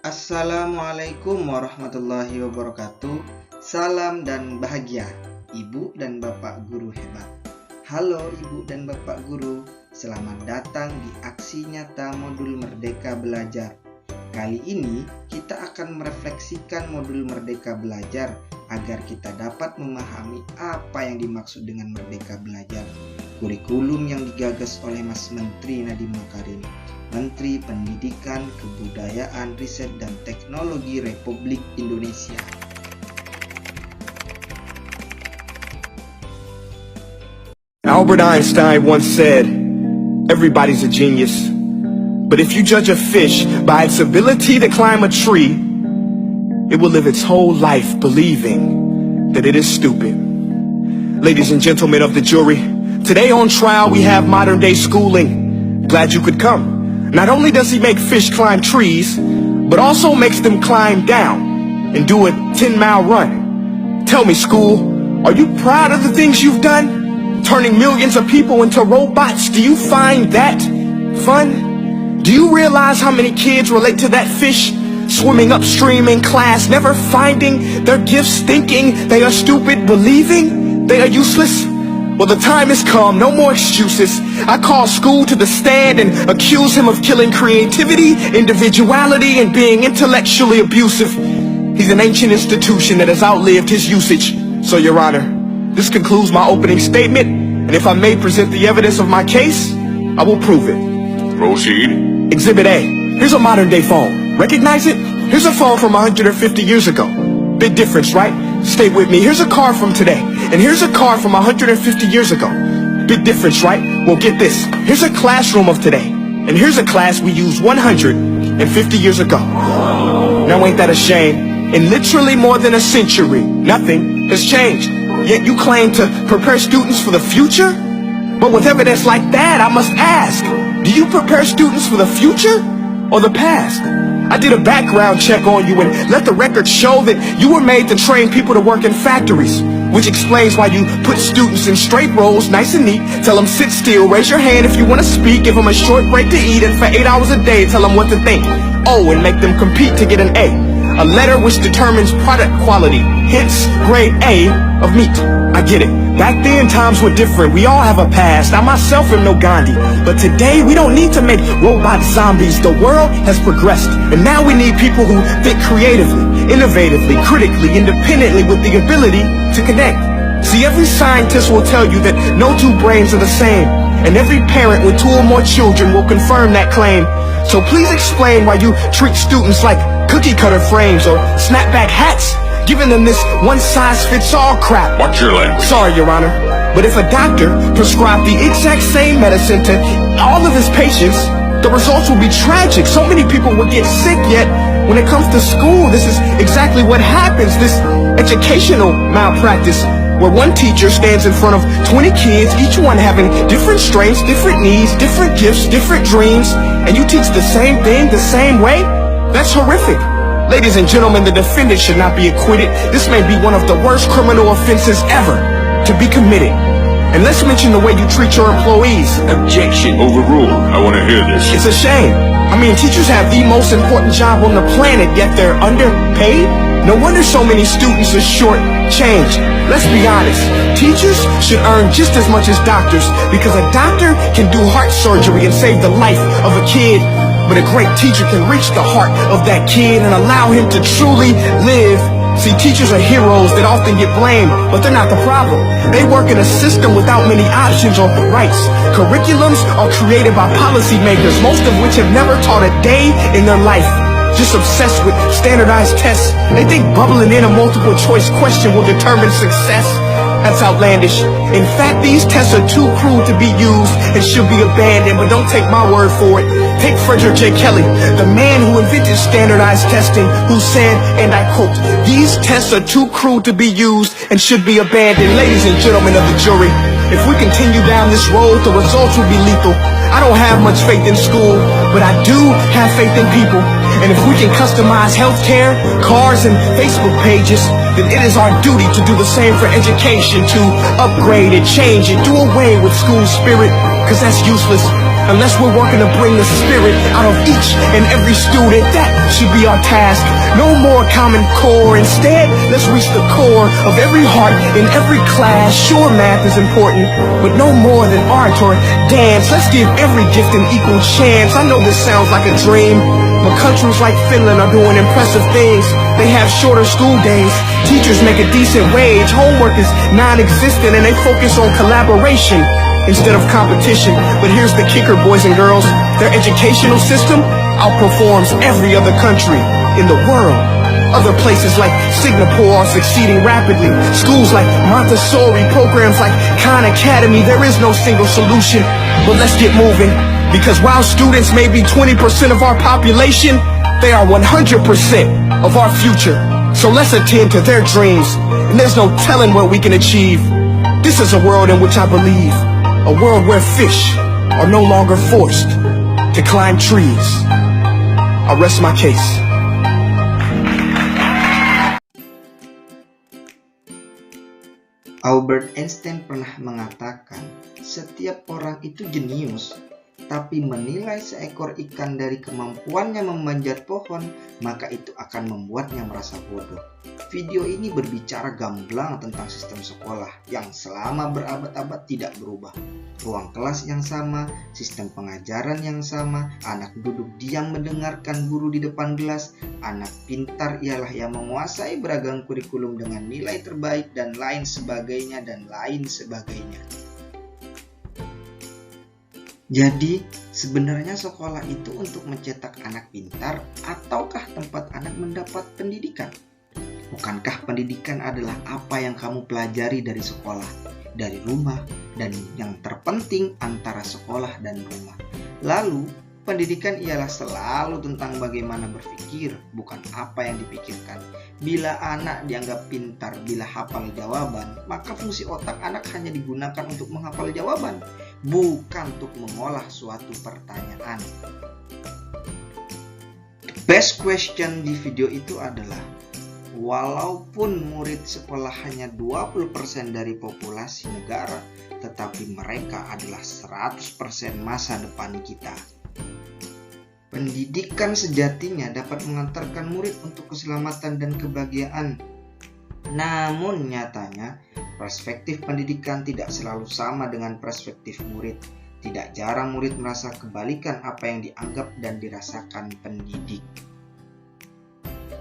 Assalamualaikum warahmatullahi wabarakatuh. Salam dan bahagia, Ibu dan Bapak Guru hebat. Halo Ibu dan Bapak Guru, selamat datang di aksi nyata modul Merdeka Belajar. Kali ini kita akan merefleksikan modul Merdeka Belajar agar kita dapat memahami apa yang dimaksud dengan Merdeka Belajar. Kurikulum yang digagas oleh Mas Menteri Nadiem Makarim, Menteri Pendidikan, Kebudayaan, Riset, dan Teknologi Republik Indonesia. Albert Einstein once said, "Everybody's a genius, but if you judge a fish by its ability to climb a tree, it will live its whole life believing that it is stupid." Ladies and gentlemen of the jury, today on trial we have modern day schooling. Glad you could come. Not only does he make fish climb trees, but also makes them climb down and do a 10-mile run. Tell me, school, are you proud of the things you've done? Turning millions of people into robots, do you find that fun? Do you realize how many kids relate to that fish swimming upstream in class, never finding their gifts, thinking they are stupid, believing they are useless? Well, the time has come, no more excuses. I call school to the stand and accuse him of killing creativity, individuality, and being intellectually abusive. He's an ancient institution that has outlived his usage. So, Your Honor, this concludes my opening statement, and if I may present the evidence of my case, I will prove it. Proceed. Exhibit A. Here's a modern day phone. Recognize it? Here's a phone from 150 years ago. Big difference, right? Stay with me. Here's a car from today, and here's a car from 150 years ago. Big difference, right? Well, get this. Here's a classroom of today, and here's a class we used 150 years ago. Now ain't that a shame? In literally more than a century, nothing has changed. Yet you claim to prepare students for the future? But with evidence like that, I must ask, do you prepare students for the future or the past? I did a background check on you and let the record show that you were made to train people to work in factories, which explains why you put students in straight rows, nice and neat, tell them sit still, raise your hand if you want to speak, give them a short break to eat, and for 8 hours a day tell them what to think. Oh, and make them compete to get an A letter which determines product quality, hence grade A of meat. I get it. Back then, times were different. We all have a past. I myself am no Gandhi. But today, we don't need to make robot zombies. The world has progressed. And now we need people who think creatively, innovatively, critically, independently, with the ability to connect. See, every scientist will tell you that no two brains are the same. And every parent with 2 or more children will confirm that claim. So please explain why you treat students like cookie cutter frames or snapback hats, giving them this one-size-fits-all crap. Watch your language. Sorry, Your Honor, but if a doctor prescribed the exact same medicine to all of his patients, the results will be tragic. So many people will get sick, yet when it comes to school, this is exactly what happens, this educational malpractice, where one teacher stands in front of 20 kids, each one having different strengths, different needs, different gifts, different dreams, and you teach the same thing the same way? That's horrific. Ladies and gentlemen, the defendant should not be acquitted. This may be one of the worst criminal offenses ever to be committed. And let's mention the way you treat your employees. Objection. Overruled. I want to hear this. It's a shame. I mean, teachers have the most important job on the planet, yet they're underpaid? No wonder so many students are short-changed. Let's be honest. Teachers should earn just as much as doctors, because a doctor can do heart surgery and save the life of a kid. But a great teacher can reach the heart of that kid and allow him to truly live. See, teachers are heroes that often get blamed, but they're not the problem. They work in a system without many options or rights. Curriculums are created by policymakers, most of which have never taught a day in their life. Just obsessed with standardized tests. They think bubbling in a multiple choice question will determine success. That's outlandish. In fact, these tests are too cruel to be used and should be abandoned, but don't take my word for it. Take Frederick J. Kelly, the man who invented standardized testing, who said, and I quote, "These tests are too cruel to be used and should be abandoned." Ladies and gentlemen of the jury, if we continue down this road, the results will be lethal. I don't have much faith in school, but I do have faith in people. And if we can customize healthcare, cars, and Facebook pages, then it is our duty to do the same for education, to upgrade it, change it, do away with school spirit, because that's useless. unless we're working to bring the spirit out of each and every student. That should be our task. No more Common Core. Instead, let's reach the core of every heart in every class. Sure, math is important, but no more than art or dance. Let's give every gift an equal chance. I know this sounds like a dream, but countries like Finland are doing impressive things. They have shorter school days, teachers make a decent wage, homework is non-existent, and they focus on collaboration instead of competition. But here's the kicker, boys and girls. Their educational system outperforms every other country in the world. Other places like Singapore are succeeding rapidly. Schools like Montessori, programs like Khan Academy. There is no single solution, but let's get moving. Because while students may be 20% of our population, they are 100% of our future. So let's attend to their dreams, and there's no telling what we can achieve. This is a world in which I believe. A world where fish are no longer forced to climb trees. I rest my case. Albert Einstein pernah mengatakan, setiap orang itu jenius, tapi menilai seekor ikan dari kemampuannya memanjat pohon, maka itu akan membuatnya merasa bodoh. Video ini berbicara gamblang tentang sistem sekolah yang selama berabad-abad tidak berubah. Ruang kelas yang sama, sistem pengajaran yang sama, anak duduk diam mendengarkan guru di depan kelas, anak pintar ialah yang menguasai beragam kurikulum dengan nilai terbaik dan lain sebagainya dan lain sebagainya. Jadi, sebenarnya sekolah itu untuk mencetak anak pintar ataukah tempat anak mendapat pendidikan? Bukankah pendidikan adalah apa yang kamu pelajari dari sekolah, dari rumah, dan yang terpenting antara sekolah dan rumah? Lalu, pendidikan ialah selalu tentang bagaimana berpikir, bukan apa yang dipikirkan. Bila anak dianggap pintar bila hafal jawaban, maka fungsi otak anak hanya digunakan untuk menghafal jawaban, bukan untuk mengolah suatu pertanyaan. The best question di video itu adalah, walaupun murid sekolah hanya 20% dari populasi negara, tetapi mereka adalah 100% masa depan kita. Pendidikan sejatinya dapat mengantarkan murid untuk keselamatan dan kebahagiaan. Namun nyatanya, perspektif pendidikan tidak selalu sama dengan perspektif murid. Tidak jarang murid merasa kebalikan apa yang dianggap dan dirasakan pendidik.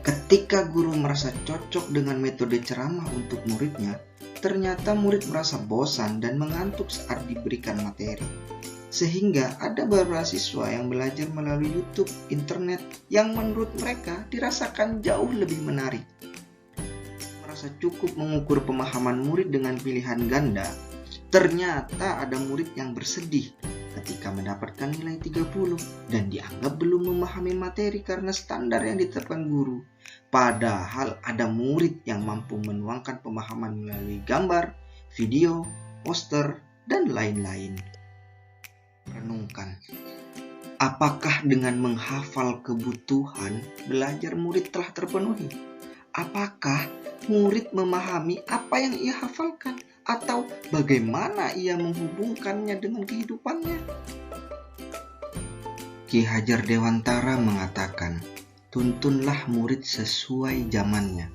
Ketika guru merasa cocok dengan metode ceramah untuk muridnya, ternyata murid merasa bosan dan mengantuk saat diberikan materi. Sehingga ada beberapa siswa yang belajar melalui YouTube, internet, yang menurut mereka dirasakan jauh lebih menarik. Merasa cukup mengukur pemahaman murid dengan pilihan ganda, ternyata ada murid yang bersedih ketika mendapatkan nilai 30 dan dianggap belum memahami materi karena standar yang ditetapkan guru. Padahal ada murid yang mampu menuangkan pemahaman melalui gambar, video, poster, dan lain-lain. Renungkan, apakah dengan menghafal kebutuhan belajar murid telah terpenuhi? Apakah murid memahami apa yang ia hafalkan? Atau bagaimana ia menghubungkannya dengan kehidupannya? Ki Hajar Dewantara mengatakan, tuntunlah murid sesuai zamannya.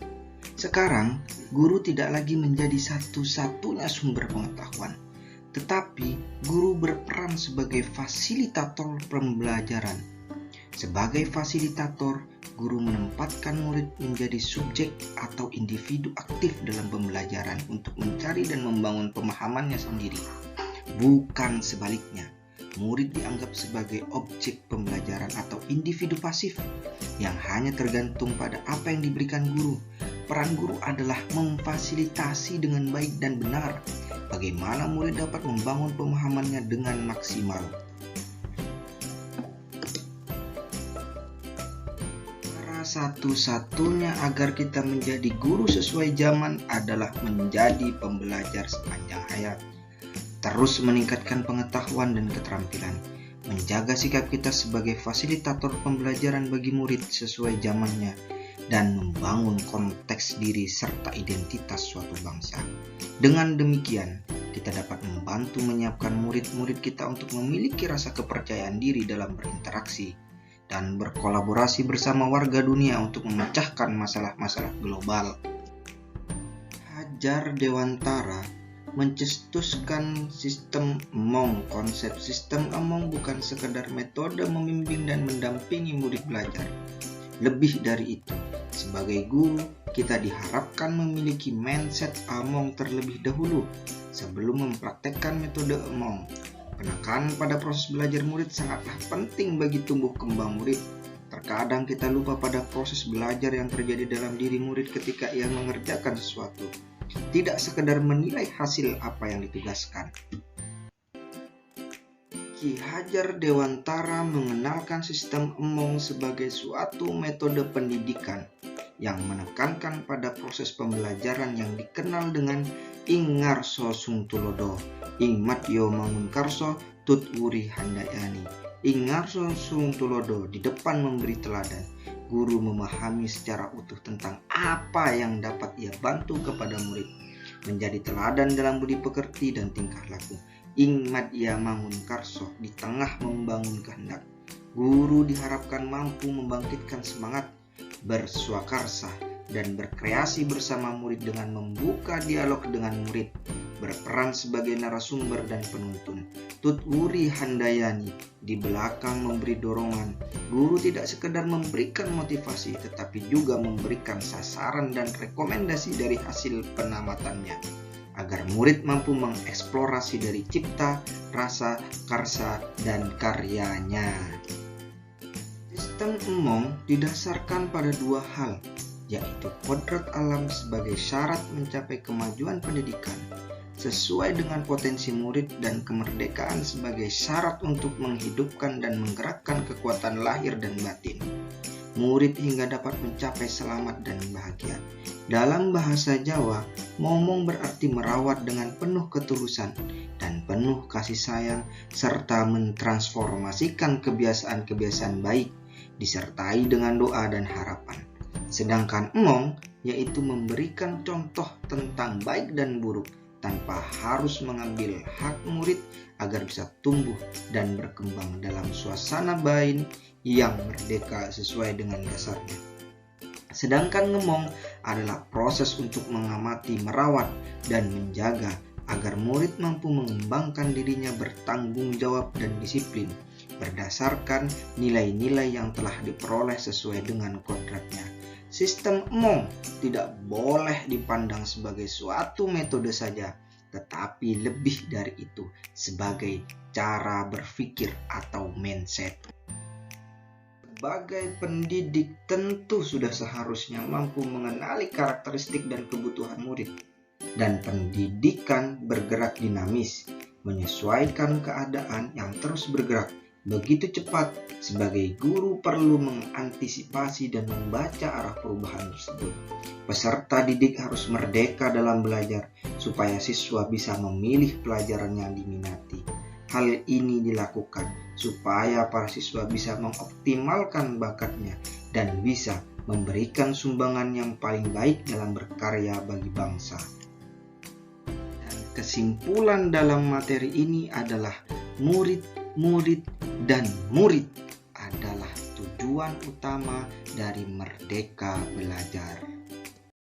Sekarang, guru tidak lagi menjadi satu-satunya sumber pengetahuan, tetapi guru berperan sebagai fasilitator pembelajaran. Sebagai fasilitator, guru menempatkan murid menjadi subjek atau individu aktif dalam pembelajaran untuk mencari dan membangun pemahamannya sendiri. Bukan sebaliknya, murid dianggap sebagai objek pembelajaran atau individu pasif yang hanya tergantung pada apa yang diberikan guru. Peran guru adalah memfasilitasi dengan baik dan benar bagaimana murid dapat membangun pemahamannya dengan maksimal. Satu-satunya agar kita menjadi guru sesuai zaman adalah menjadi pembelajar sepanjang hayat. Terus meningkatkan pengetahuan dan keterampilan, menjaga sikap kita sebagai fasilitator pembelajaran bagi murid sesuai zamannya, dan membangun konteks diri serta identitas suatu bangsa. Dengan demikian, kita dapat membantu menyiapkan murid-murid kita untuk memiliki rasa kepercayaan diri dalam berinteraksi dan berkolaborasi bersama warga dunia untuk memecahkan masalah-masalah global. Hajar Dewantara mencetuskan sistem Among. Konsep sistem Among bukan sekedar metode membimbing dan mendampingi murid belajar. Lebih dari itu, sebagai guru, kita diharapkan memiliki mindset Among terlebih dahulu sebelum mempraktekkan metode Among. Penekanan pada proses belajar murid sangatlah penting bagi tumbuh kembang murid. Terkadang kita lupa pada proses belajar yang terjadi dalam diri murid ketika ia mengerjakan sesuatu, tidak sekedar menilai hasil apa yang ditugaskan. Ki Hajar Dewantara mengenalkan sistem Among sebagai suatu metode pendidikan yang menekankan pada proses pembelajaran yang dikenal dengan ing ngarso sung tulodo, ing matyo mangun karso tut wuri handayani. Ing ngarso sung tulodo, di depan memberi teladan. Guru memahami secara utuh tentang apa yang dapat ia bantu kepada murid, menjadi teladan dalam budi pekerti dan tingkah laku. Ing madya mangun karso, di tengah membangun kehendak. Guru diharapkan mampu membangkitkan semangat, berswakarsa, dan berkreasi bersama murid dengan membuka dialog dengan murid, berperan sebagai narasumber dan penuntun. Tut wuri handayani, di belakang memberi dorongan. Guru tidak sekedar memberikan motivasi, tetapi juga memberikan sasaran dan rekomendasi dari hasil penamatannya, agar murid mampu mengeksplorasi dari cipta, rasa, karsa, dan karyanya. Sistem Among didasarkan pada dua hal, yaitu kodrat alam sebagai syarat mencapai kemajuan pendidikan sesuai dengan potensi murid dan kemerdekaan sebagai syarat untuk menghidupkan dan menggerakkan kekuatan lahir dan batin murid hingga dapat mencapai selamat dan bahagia. Dalam bahasa Jawa, momong berarti merawat dengan penuh ketulusan dan penuh kasih sayang serta mentransformasikan kebiasaan-kebiasaan baik disertai dengan doa dan harapan. Sedangkan Among yaitu memberikan contoh tentang baik dan buruk tanpa harus mengambil hak murid agar bisa tumbuh dan berkembang dalam suasana batin yang merdeka sesuai dengan dasarnya. Sedangkan Ngemong adalah proses untuk mengamati, merawat, dan menjaga agar murid mampu mengembangkan dirinya bertanggung jawab dan disiplin berdasarkan nilai-nilai yang telah diperoleh sesuai dengan kodratnya. Sistem Among tidak boleh dipandang sebagai suatu metode saja, tetapi lebih dari itu sebagai cara berpikir atau mindset. Sebagai pendidik tentu sudah seharusnya mampu mengenali karakteristik dan kebutuhan murid. Dan pendidikan bergerak dinamis, menyesuaikan keadaan yang terus bergerak begitu cepat. Sebagai guru perlu mengantisipasi dan membaca arah perubahan tersebut. Peserta didik harus merdeka dalam belajar supaya siswa bisa memilih pelajaran yang diminati. Hal ini dilakukan supaya para siswa bisa mengoptimalkan bakatnya dan bisa memberikan sumbangan yang paling baik dalam berkarya bagi bangsa. Dan kesimpulan dalam materi ini adalah murid dan murid adalah tujuan utama dari Merdeka Belajar.